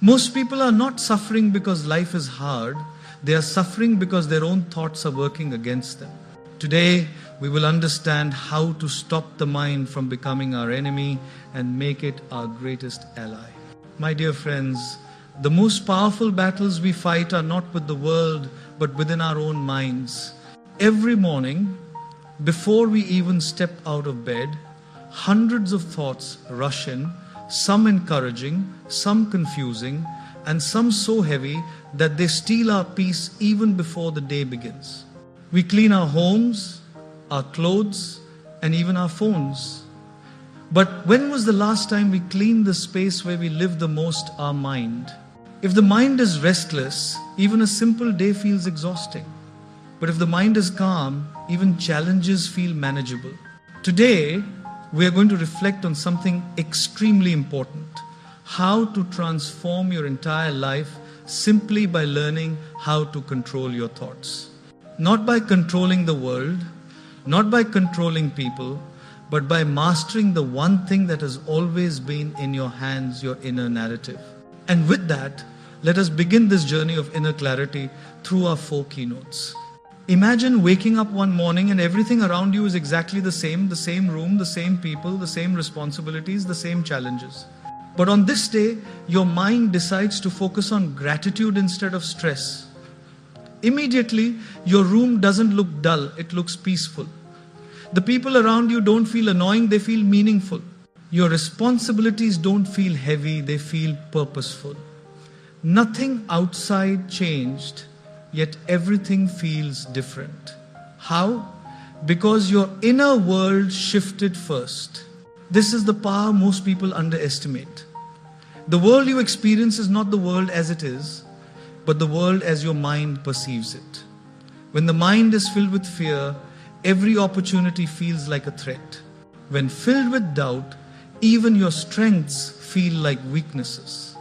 Most people are not suffering because life is hard. They are suffering because their own thoughts are working against them. Today, we will understand how to stop the mind from becoming our enemy and make it our greatest ally. My dear friends, the most powerful battles we fight are not with the world, but within our own minds. Every morning, before we even step out of bed, hundreds of thoughts rush in, some encouraging, some confusing, and some so heavy that they steal our peace even before the day begins. We clean our homes, our clothes, and even our phones. But when was the last time we cleaned the space where we live the most, our mind? If the mind is restless, even a simple day feels exhausting. But if the mind is calm, even challenges feel manageable. Today, we are going to reflect on something extremely important: how to transform your entire life simply by learning how to control your thoughts. Not by controlling the world, not by controlling people, but by mastering the one thing that has always been in your hands, your inner narrative. And with that, let us begin this journey of inner clarity through our 4 keynotes. Imagine waking up one morning and everything around you is exactly the same room, the same people, the same responsibilities, the same challenges. But on this day, your mind decides to focus on gratitude instead of stress. Immediately, your room doesn't look dull, it looks peaceful. The people around you don't feel annoying, they feel meaningful. Your responsibilities don't feel heavy, they feel purposeful. Nothing outside changed, yet everything feels different. How? Because your inner world shifted first. This is the power most people underestimate. The world you experience is not the world as it is, but the world as your mind perceives it. When the mind is filled with fear, every opportunity feels like a threat. When filled with doubt, even your strengths feel like weaknesses.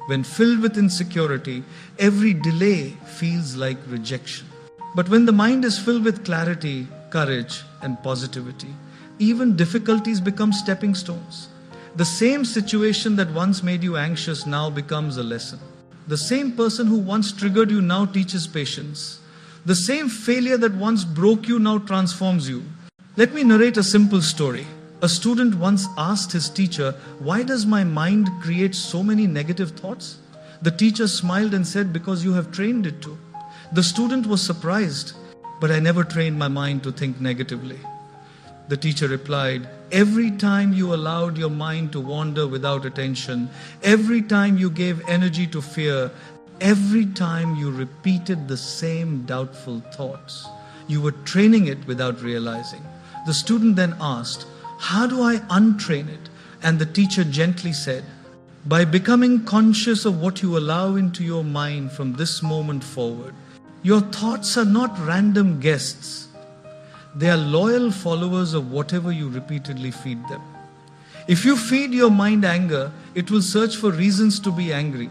When filled with insecurity, every delay feels like rejection. But when the mind is filled with clarity, courage, and positivity, even difficulties become stepping stones. The same situation that once made you anxious now becomes a lesson. The same person who once triggered you now teaches patience. The same failure that once broke you now transforms you. Let me narrate a simple story. A student once asked his teacher, "Why does my mind create so many negative thoughts?" The teacher smiled and said, "Because you have trained it to." The student was surprised, "But I never trained my mind to think negatively." The teacher replied, "Every time you allowed your mind to wander without attention, every time you gave energy to fear, every time you repeated the same doubtful thoughts, you were training it without realizing." The student then asked, "How do I untrain it?" And the teacher gently said, "By becoming conscious of what you allow into your mind from this moment forward. Your thoughts are not random guests. They are loyal followers of whatever you repeatedly feed them. If you feed your mind anger, it will search for reasons to be angry.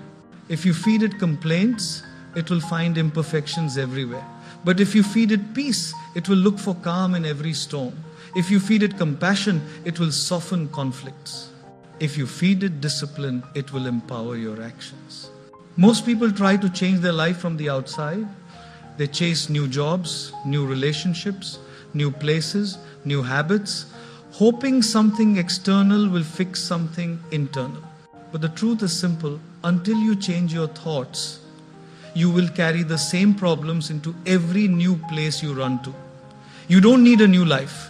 If you feed it complaints, it will find imperfections everywhere. But if you feed it peace, it will look for calm in every storm. If you feed it compassion, it will soften conflicts. If you feed it discipline, it will empower your actions." Most people try to change their life from the outside. They chase new jobs, new relationships, new places, new habits, hoping something external will fix something internal. But the truth is simple: until you change your thoughts, you will carry the same problems into every new place you run to. You don't need a new life,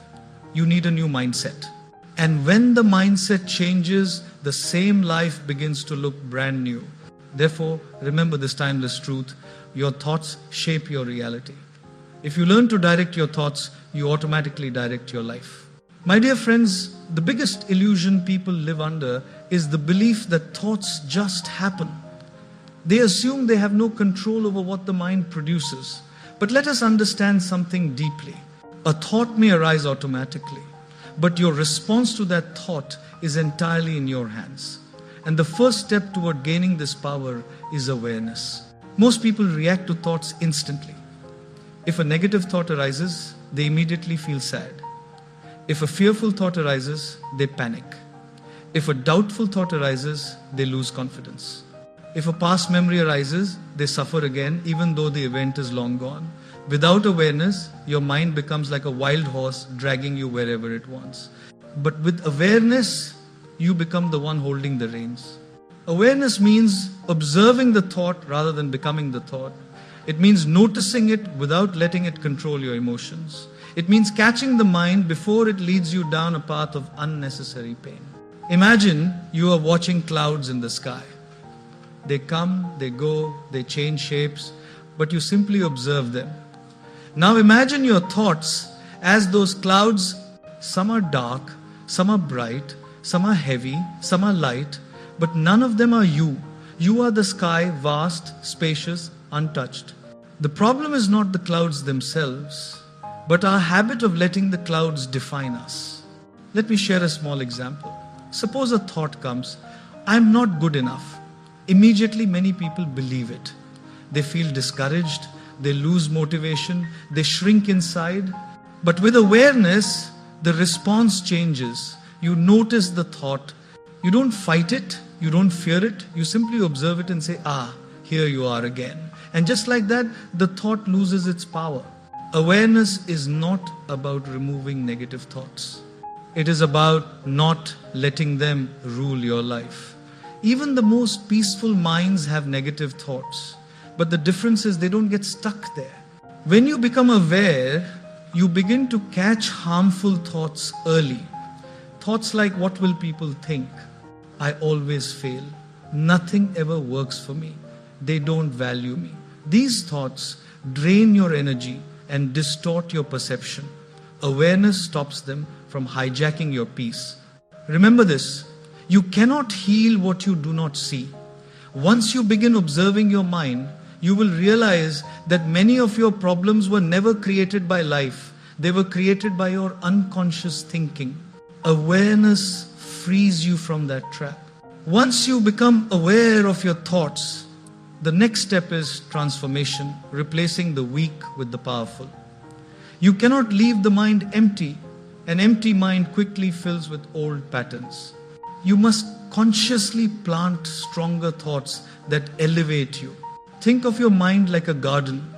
you need a new mindset. And when the mindset changes, the same life begins to look brand new. Therefore, remember this timeless truth: your thoughts shape your reality. If you learn to direct your thoughts, you automatically direct your life. My dear friends, the biggest illusion people live under is the belief that thoughts just happen. They assume they have no control over what the mind produces. But let us understand something deeply. A thought may arise automatically, but your response to that thought is entirely in your hands. And the first step toward gaining this power is awareness. Most people react to thoughts instantly. If a negative thought arises, they immediately feel sad. If a fearful thought arises, they panic. If a doubtful thought arises, they lose confidence. If a past memory arises, they suffer again, even though the event is long gone. Without awareness, your mind becomes like a wild horse dragging you wherever it wants. But with awareness, you become the one holding the reins. Awareness means observing the thought rather than becoming the thought. It means noticing it without letting it control your emotions. It means catching the mind before it leads you down a path of unnecessary pain. Imagine you are watching clouds in the sky. They come, they go, they change shapes, but you simply observe them. Now imagine your thoughts as those clouds. Some are dark, some are bright, some are heavy, some are light, but none of them are you. You are the sky, vast, spacious, untouched. The problem is not the clouds themselves, but our habit of letting the clouds define us. Let me share a small example. Suppose a thought comes, I'm not good enough. Immediately many people believe it. They feel discouraged, they lose motivation, they shrink inside. But with awareness, the response changes. You notice the thought. You don't fight it, you don't fear it, you simply observe it and say, here you are again. And just like that, the thought loses its power. Awareness is not about removing negative thoughts. It is about not letting them rule your life. Even the most peaceful minds have negative thoughts. But the difference is they don't get stuck there. When you become aware, you begin to catch harmful thoughts early. Thoughts like, what will people think? I always fail. Nothing ever works for me. They don't value me. These thoughts drain your energy and distort your perception. Awareness stops them from hijacking your peace. Remember this, you cannot heal what you do not see. Once you begin observing your mind, you will realize that many of your problems were never created by life. They were created by your unconscious thinking. Awareness frees you from that trap. Once you become aware of your thoughts, the next step is transformation, replacing the weak with the powerful. You cannot leave the mind empty. An empty mind quickly fills with old patterns. You must consciously plant stronger thoughts that elevate you. Think of your mind like a garden.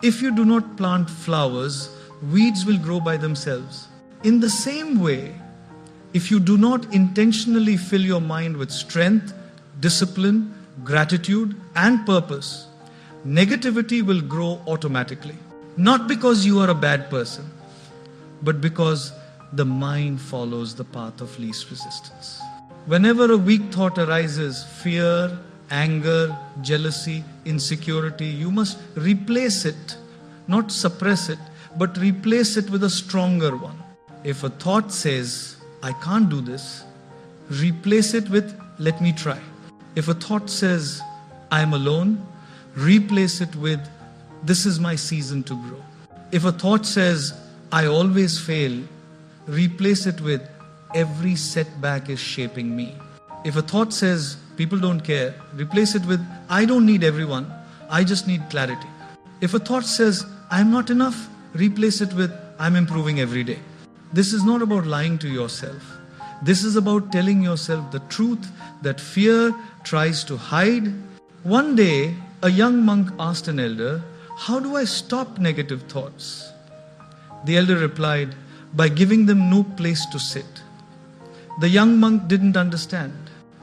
If you do not plant flowers, weeds will grow by themselves. In the same way, if you do not intentionally fill your mind with strength, discipline, gratitude, and purpose, negativity will grow automatically. Not because you are a bad person, but because the mind follows the path of least resistance. Whenever a weak thought arises, fear, anger, jealousy, insecurity, you must replace it, not suppress it, but replace it with a stronger one. If a thought says, I can't do this, replace it with, let me try. If a thought says, I am alone, replace it with, this is my season to grow. If a thought says, I always fail, replace it with, every setback is shaping me. If a thought says, people don't care, replace it with, I don't need everyone, I just need clarity. If a thought says, I'm not enough, replace it with, I'm improving every day. This is not about lying to yourself. This is about telling yourself the truth that fear tries to hide. One day, a young monk asked an elder, how do I stop negative thoughts? The elder replied, by giving them no place to sit. The young monk didn't understand.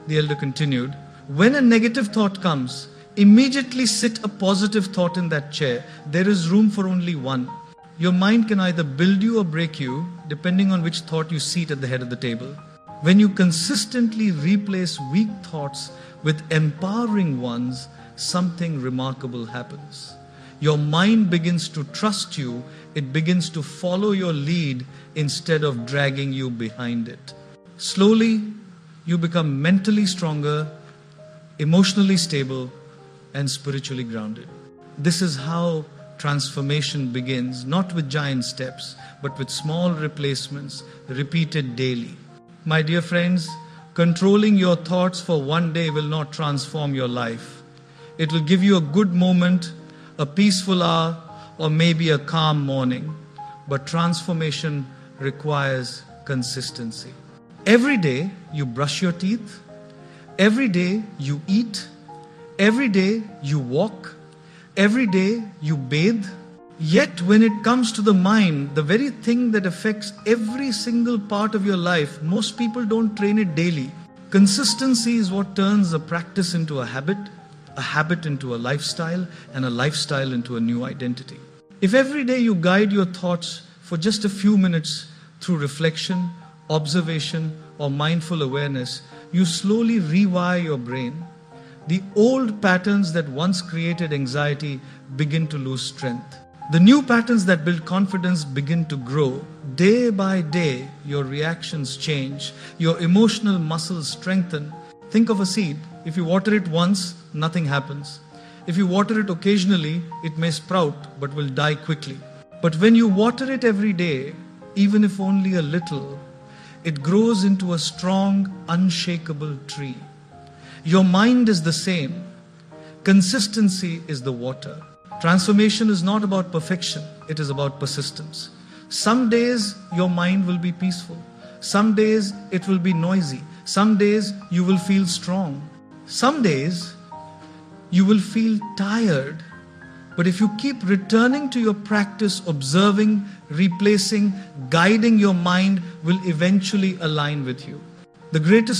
The elder continued, when a negative thought comes, immediately sit a positive thought in that chair. There is room for only one. Your mind can either build you or break you, depending on which thought you seat at the head of the table. When you consistently replace weak thoughts with empowering ones, something remarkable happens. Your mind begins to trust you. It begins to follow your lead instead of dragging you behind it. Slowly, you become mentally stronger, emotionally stable, and spiritually grounded. This is how transformation begins, not with giant steps, but with small replacements repeated daily. My dear friends, controlling your thoughts for one day will not transform your life. It will give you a good moment, a peaceful hour, or maybe a calm morning. But transformation requires consistency. Every day you brush your teeth. Every day you eat. Every day you walk, every day you bathe. Yet when it comes to the mind, the very thing that affects every single part of your life, most people don't train it daily. Consistency is what turns a practice into a habit into a lifestyle, and a lifestyle into a new identity. If every day you guide your thoughts for just a few minutes through reflection, observation, or mindful awareness, you slowly rewire your brain. The old patterns that once created anxiety begin to lose strength. The new patterns that build confidence begin to grow. Day by day, your reactions change, your emotional muscles strengthen. Think of a seed. If you water it once, nothing happens. If you water it occasionally, it may sprout but will die quickly. But when you water it every day, even if only a little, it grows into a strong, unshakable tree. Your mind is the same. Consistency is the water. Transformation is not about perfection, it is about persistence. Some days your mind will be peaceful. Some days it will be noisy. Some days you will feel strong. Some days you will feel tired. But if you keep returning to your practice, observing, replacing, guiding, your mind will eventually align with you. The greatest